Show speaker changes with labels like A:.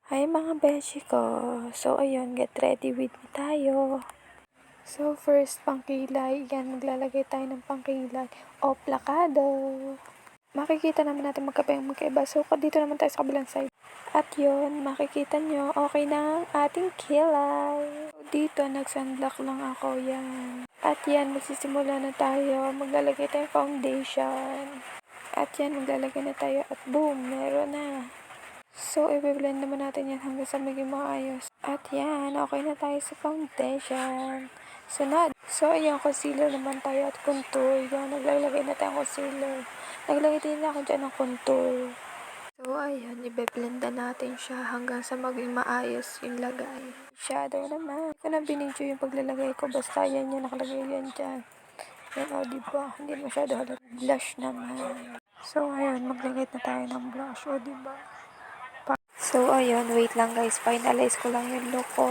A: Hi mga beshi ko. So ayun, get ready with me tayo. So first, pangkilay. Yan, maglalagay tayo ng pangkilay o plakado. Makikita naman natin magkaiba. So dito naman tayo sa kabilang side. At yun, makikita nyo, okay na ang ating kilay. Dito, nag-sunblock lang ako. Yan. At yan, magsisimula na tayo. Maglalagay tayo foundation. At yan, maglalagay na tayo. At boom, meron na. So, i-blend naman natin yan hanggang sa maging maayos. At yan, okay na tayo sa foundation. Sunod. So, ayan, concealer naman tayo at contour. Yan, naglalagay na tayo concealer. Naglagay din ako dyan ng contour. So, ayan, i-blend na natin siya hanggang sa maging maayos yung lagay. Shadow naman. Hindi ko na binidyo yung paglalagay ko. Basta yan yung nakalagay yan dyan. Yan, o, diba? Hindi masyado halata. Blush naman. So, ayan, maglagay na tayo ng blush. O, diba? So, ayun, wait lang guys. Finalize ko lang yung look ko.